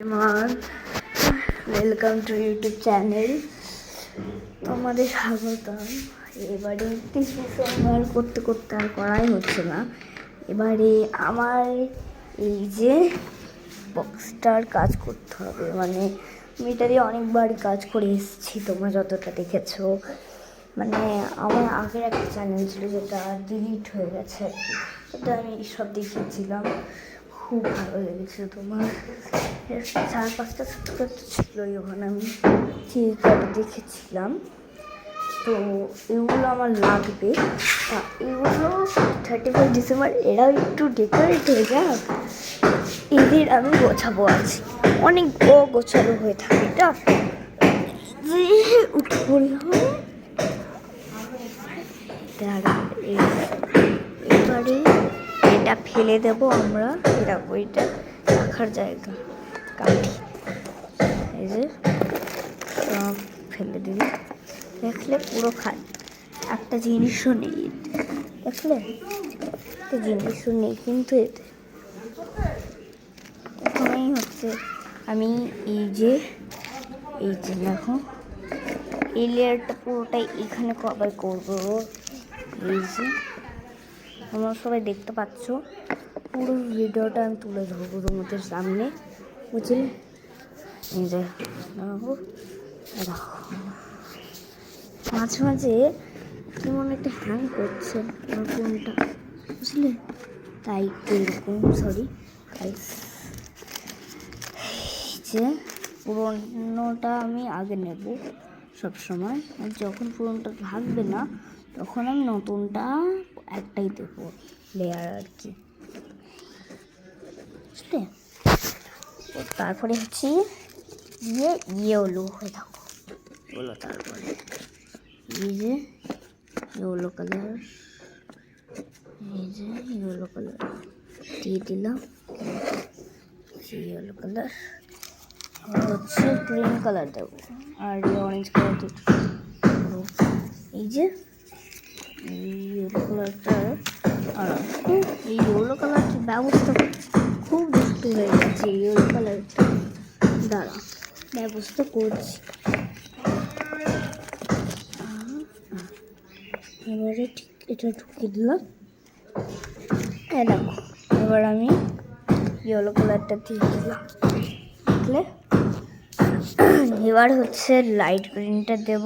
আমার welcome to YouTube channel. তোমাদের স্বাগতম। এবারে 30 ডিসেম্বর করতে করতে আর করাই হচ্ছে না। এবারে আমার এই যে বক্সটার কাজ করতে হবে, মানে আমি এটা দিয়ে অনেকবার কাজ করে এসেছি, তোমরা যতটা দেখেছো। মানে আমার আগের একটা চ্যানেল ছিল যেটা ডিলিট হয়ে গেছে আর কি, ওটা আমি সব দেখিয়েছিলাম, খুব ভালো লেগেছিল। তোমার 4-5টা সাবস্ক্রাইব ছিলই, ওখানে আমি চিরকাটা দেখেছিলাম। তো এগুলো আমার লাগবে, এগুলো 31 ডিসেম্বর এরাও একটু ডেকোরেট হয়ে যাক, এদের আমি গোছাবো। আছি অনেক গোছালো হয়ে থাকে, এটা উঠে পড়ি হয়। এবারে এটা ফেলে দেবো আমরা, এরকম এটা রাখার জায়গা কাঠি, এই যে ফেলে দিবি। দেখলে পুরো খালি, একটা জিনিসও নেই, দেখলে একটা জিনিসও নেই। কিন্তু এতে এখানেই হচ্ছে আমি এই যে দেখো এই লেয়ারটা পুরোটাই এখানে কভার করবো। এই যে তোমরা সবাই দেখতে পাচ্ছ, পুরো ভিডিওটা আমি তুলে ধরবো তোমাদের সামনে, বুঝলে? এই যে দেখো মাঝে মাঝে কেমন একটা হ্যাং করছে আমার ফোনটা, বুঝলে? তাই এরকম সরি গাইস। যে পুরোনোটা আমি আগে নেব সবসময়, আর যখন পুরোনোটা থাকবে না তখন আমি নতুনটা একটাই দেবো লেয়ার আর কি, বুঝলে? তারপরে হচ্ছে ইয়েলো হয়ে থাকো বলো, তারপরে এই যে ইয়েলো কালার, এই যে ইয়েলো কালার দিয়ে দিলাম, ইয়েলো কালার হচ্ছে গ্রিন কালার দেবো, আর অরেঞ্জ কালার দেবো। এই যে ইয়েলো কালারটা, আর এই ইয়েলো কালারটার ব্যবস্থা খুব দুষ্টু হয়ে গেছে। ইয়েলো কালারটা দ্বারা ব্যবস্থা করছি। এবারে ঠিক এটা ঢুকিয়ে দিলাম, দেখো এবার আমি ইয়েলো কালারটা দিয়ে দিলাম, দেখলে? এবার হচ্ছে লাইট গ্রিনটা দেব,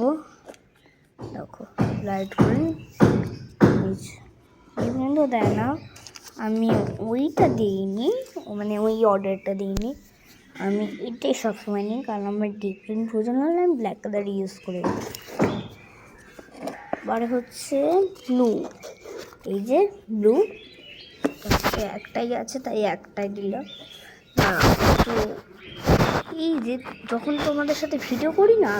দেখো লাইট গ্রিন। এই গ্রিন তো দেয় না, আমি ওইটা দিইনি, মানে ওই অর্ডারটা দিইনি, আমি এটাই সবসময় নিই, কারণ আমার ডিপ গ্রিন প্রয়োজন হলে আমি ব্ল্যাক কালার ইউজ করি। এবারে হচ্ছে ব্লু, এই যে ব্লু একটাই আছে তাই একটাই দিলাম। তো এই যে যখন তোমাদের সাথে ভিডিও করি না,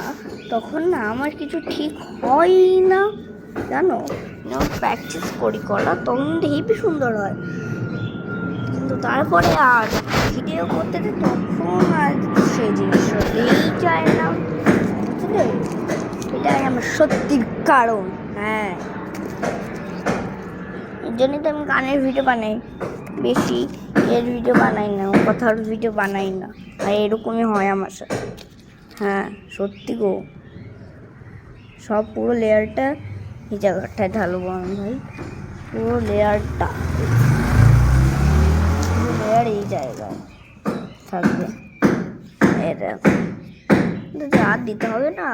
তখন না আমার কিছু ঠিক হয় না, জানো? প্র্যাকটিস করা তখন হেবি সুন্দর হয়, কিন্তু তারপরে আর ভিডিও করতে তখন আর সেই জিনিস হতেই চায় না, বুঝলে? এটাই আমার সত্যির কারণ। হ্যাঁ, এর জন্যই তো আমি গানের ভিডিও বানাই বেশি, এর ভিডিও বানাই না, কথার ভিডিও বানাই না, আর এরকমই হয় আমার সাথে। হ্যাঁ সত্যি গো, সব পুরো লেয়ারটা এই জায়গাটায় ঢালবো আমি ভাই, পুরো লেয়ারটা, পুরো লেয়ার এই জায়গায় থাকবে। এটা আর দিতে হবে না,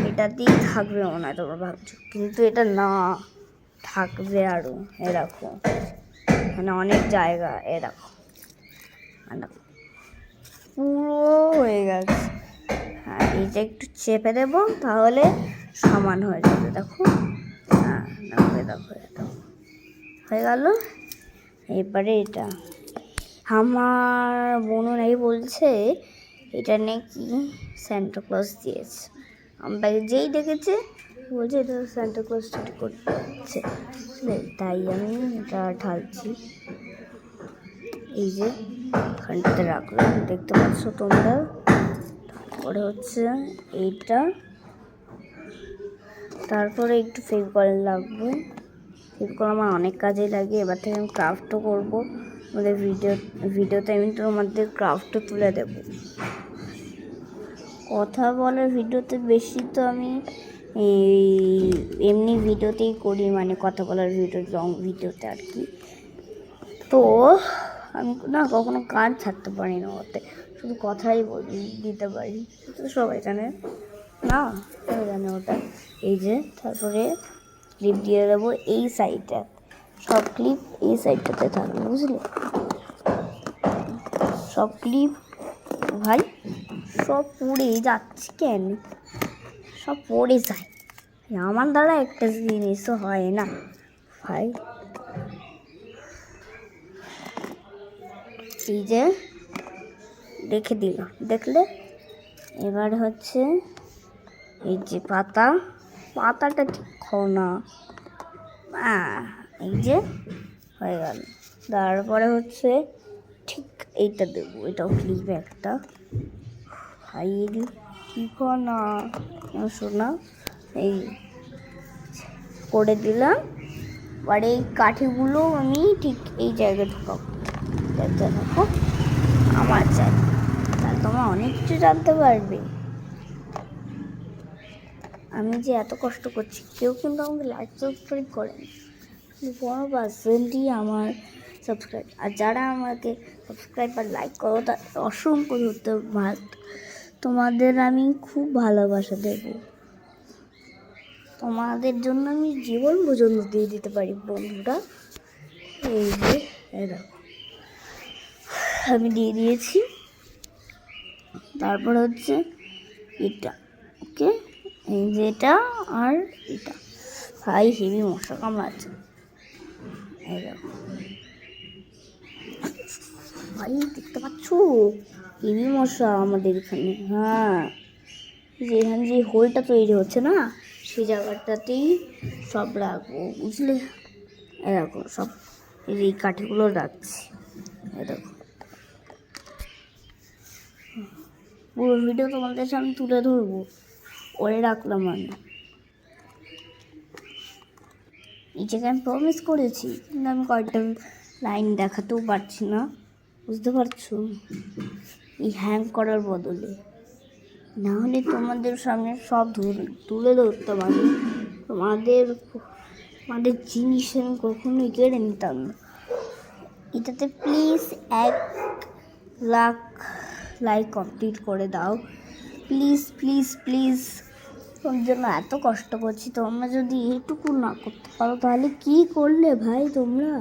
এটা দিয়ে থাকবে মনে হয় তোমরা ভাবছো, কিন্তু এটা না, থাকবে আরও। এরকম মানে অনেক জায়গা, এরকম পুরো হয়ে গেছে। হ্যাঁ এইটা একটু চেপে দেবো, তাহলে সমান হয়ে যাবে, দেখো। হ্যাঁ দেখো দেখো হয়ে গেল। এবারে এটা আমার বোনরাই বলছে এটা নাকি সান্টা ক্লজ দিয়েছে, আমরা যেই দেখেছে বলছে এটা সান্টা ক্লজ ছুটি করছে, তাই আমি এটা ঢালছি। এই যে এখানটাতে রাখলাম, দেখতে পাচ্ছ তোমরা। তারপরে হচ্ছে এইটা, তারপরে একটু ফেভিকল লাগবে। ফেভিকল আমার অনেক কাজে লাগে, এবার থেকে আমি ক্রাফটও করবো, আমাদের ভিডিওতে আমি তোমাদের ক্রাফটও তুলে দেবো। কথা বলার ভিডিওতে বেশি তো আমি এমনি ভিডিওতেই করি, মানে কথা বলার লং ভিডিওতে আর কি। তো আমি না কখনো কাজ ছাড়তে পারি না, ওতে শুধু কথাই দিতে পারি, তো সবাই জানে না, সবাই জানে ওটা। এই যে তারপরে ক্লিপ দিয়ে দেবো এই সাইডটা, সব ক্লিপ এই সাইডটাতে থাকবে, বুঝলে? সব ক্লিপ ভাই সব পড়ে যাচ্ছে কেন? সব পড়ে যায়, আমার দ্বারা একটা জিনিসও হয় না ভাই। এই যে রেখে দিলাম, দেখলে? এবার হচ্ছে এই যে পাতাটা ঠিক খাও না, এই যে হয়ে গেল। তারপরে হচ্ছে ঠিক এইটা দেবো, এটাও ক্লিপ একটা, ভাই ঠিক না শোনা, এই করে দিলাম। আর এই কাঠিগুলো আমি ঠিক এই জায়গায় ঢুকাবো, দেখো আমার চাই, তাহলে তোমরা অনেক কিছু জানতে পারবে। আমি যে এত কষ্ট করছি, কেউ কিন্তু আমাকে লাইক সাবস্ক্রাইব করেনি, 1% আমার সাবস্ক্রাইব। আর যারা আমাকে সাবস্ক্রাইব আর লাইক করো তাদের অসংখ্য ধন্যবাদ, তোমাদের আমি খুব ভালোবাসা দেব, তোমাদের জন্য আমি জীবন পর্যন্ত দিয়ে দিতে পারি বন্ধুরা। এই যে এরা আমি দিয়ে দিয়েছি। তারপর হচ্ছে এটা, ওকে, এই যে এটা আর এটা, ভাই হেভি মশা কামড়াচ্ছে, এই দেখো ভাই, দেখতে পাচ্ছ হেভি মশা আমাদের এখানে। হ্যাঁ, যে এখানে যে হোলটা তৈরি হচ্ছে না, সেই জায়গাটাতেই সব রাখবো, বুঝলে? এরকম সব এই কাঠিগুলো রাখছি, এরকম পুরো ভিডিও তোমাদের সামনে তুলে ধরবো, ওরে রাখলাম আমি। নিজেকে আমি প্রমিস করেছি, কিন্তু আমি কয়েকটা লাইন দেখাতেও পারছি না, বুঝতে পারছো? এই হ্যাং করার বদলে, না হলে তোমাদের সামনে সব তুলে ধরতাম আমি, তোমাদের জিনিস আমি কখনোই কেড়ে নিতাম না। এটাতে প্লিজ 1,00,000 লাইক কমপ্লিট করে দাও, প্লিজ প্লিজ প্লিজ। তোমার জন্য এত কষ্ট করছি, তোমরা যদি এইটুকু না করতে পারো তাহলে কি করলে ভাই তোমরা?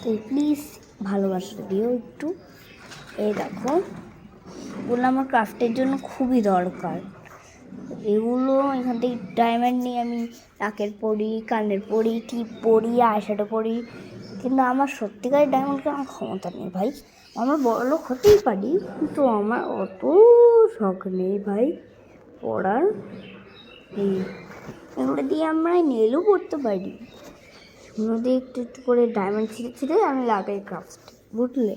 তো প্লিজ ভালোবাসা দিও একটু। এই দেখো, এগুলো আমার ক্রাফটের জন্য খুবই দরকার। এগুলো এখান থেকে ডায়মন্ড নিয়ে আমি নাকের পরি, কানের পরি, টিপ পরি, আইশ্যাডো পরি, কিন্তু আমার সত্যিকারের ডায়মন্ড কেনার ক্ষমতা নেই ভাই। আমার বড়লোক হতেই পারি, কিন্তু আমার অত শখ নেই ভাই পড়ার। এগুলো দিয়ে আমরা নেলও পড়তে পারি, এগুলো দিয়ে একটু একটু করে ডায়মন্ড ছিঁড়ে ছিঁড়ে আমি লাগাই ক্রাফট, বুঝলে?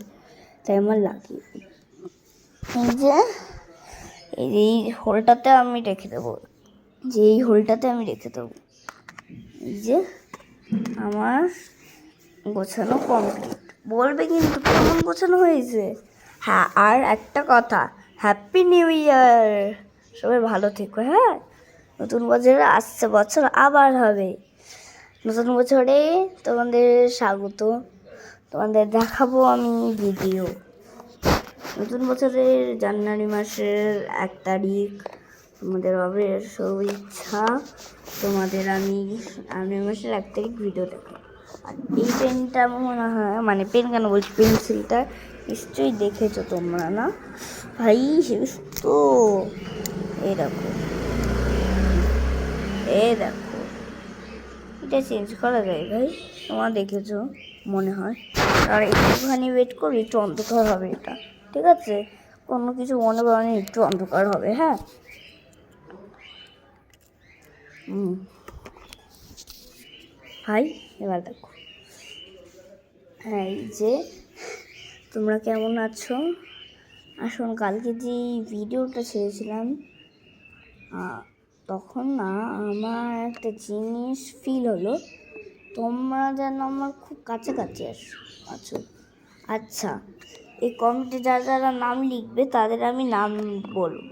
তাই আমার লাগি। এই যে এই হোলটাতে আমি রেখে দেবো, এই যে আমার গোছানো কমপ্লিট। বলবে কিন্তু কেমন গোছানো হয়েছে। হ্যাঁ, আর একটা কথা, হ্যাপি নিউ ইয়ার, সবাই ভালো থেকো। হ্যাঁ, নতুন বছরে আসছে, বছর আবার হবে, নতুন বছরে তোমাদের স্বাগত, তোমাদের দেখাবো আমি ভিডিও। নতুন বছরের জানুয়ারি মাসের 1 তারিখ তোমাদের হবে শুভেচ্ছা, তোমাদের আমি জানুয়ারি মাসের 1 তারিখ ভিডিও দেখো। আর এই পেনটা মনে হয়, মানে পেন কেন বলছি, পেন্সিলটা নিশ্চয়ই দেখেছো তোমরা, না ভাই? সে তো এই দেখো, এটা চেঞ্জ করা যায় ভাই, তোমরা দেখেছো মনে হয়। আর একটুখানি ওয়েট করো, একটু অন্ধকার হবে এটা, ঠিক আছে? কোনো কিছু মনে করো না, একটু অন্ধকার হবে। হ্যাঁ, ভাই এবার দেখো, হ্যাঁ, এই যে তোমরা কেমন আছো? আসুন, কালকে যে ভিডিওটা ছেড়েছিলাম তখন না আমার একটা জিনিস ফিল হলো, তোমরা যেন আমার খুব কাছাকাছি আছো। আচ্ছা, এই কমেন্টে যারা যারা নাম লিখবে তাদের আমি নাম বলব,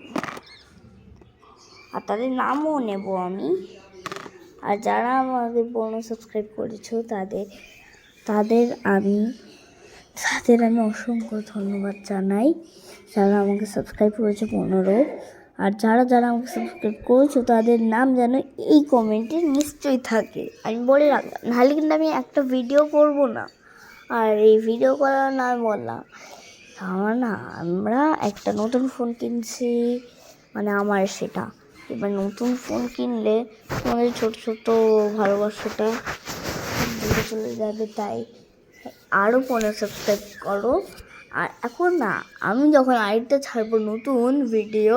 আর তাদের নামও নেব আমি। আর যারা আমাকে পুরনো সাবস্ক্রাইব করেছো তাদের আমি অসংখ্য ধন্যবাদ জানাই, যারা আমাকে সাবস্ক্রাইব করেছে 15। আর যারা যারা আমাকে সাবস্ক্রাইব করেছো তাদের নাম যেন এই কমেন্টে নিশ্চয়ই থাকে, আমি বলে রাখলাম, নাহলে কিন্তু আমি একটা ভিডিও করব না। আর এই ভিডিও করা না বললাম, আমরা একটা নতুন ফোন কিনছি, মানে আমার সেটা। এবার নতুন ফোন কিনলে তোমাদের ছোট ছোট ভালোবাসাটা দূরে চলে যাবে, তাই আরও 15 সাবস্ক্রাইব করো। আর এখন না, আমি যখন আরেকটা ছাড়বো নতুন ভিডিও,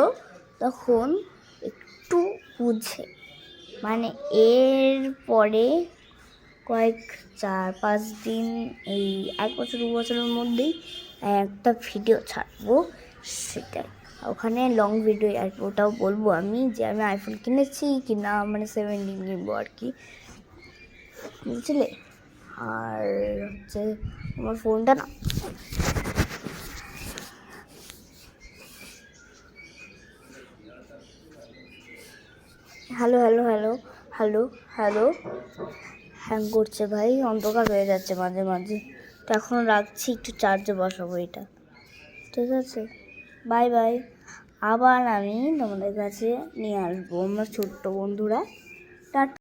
তখন একটু বুঝে, মানে এর পরে কয়েক 4-5 দিন, এই 1 বছর 2 বছরের মধ্যেই একটা ভিডিও ছাড়বো, সেটাই। ওখানে লং ভিডিও আসবে, ওটাও বলবো আমি যে আমি আইফোন কিনেছি কি না, মানে 17 কিনবো আর কি, বুঝলে। আর হচ্ছে আমার ফোনটা না, hello hello hello hello hello hang করছে ভাই, অন্ধকার হয়ে যাচ্ছে মাঝে মাঝে, তো এখন রাখছি, একটু চার্জে বসাবো এটা, ঠিক আছে। বাই বাই, আবার আমি তোমাদের কাছে নিয়ে আসবো আমার ছোট্ট বন্ধুরা। টাটা।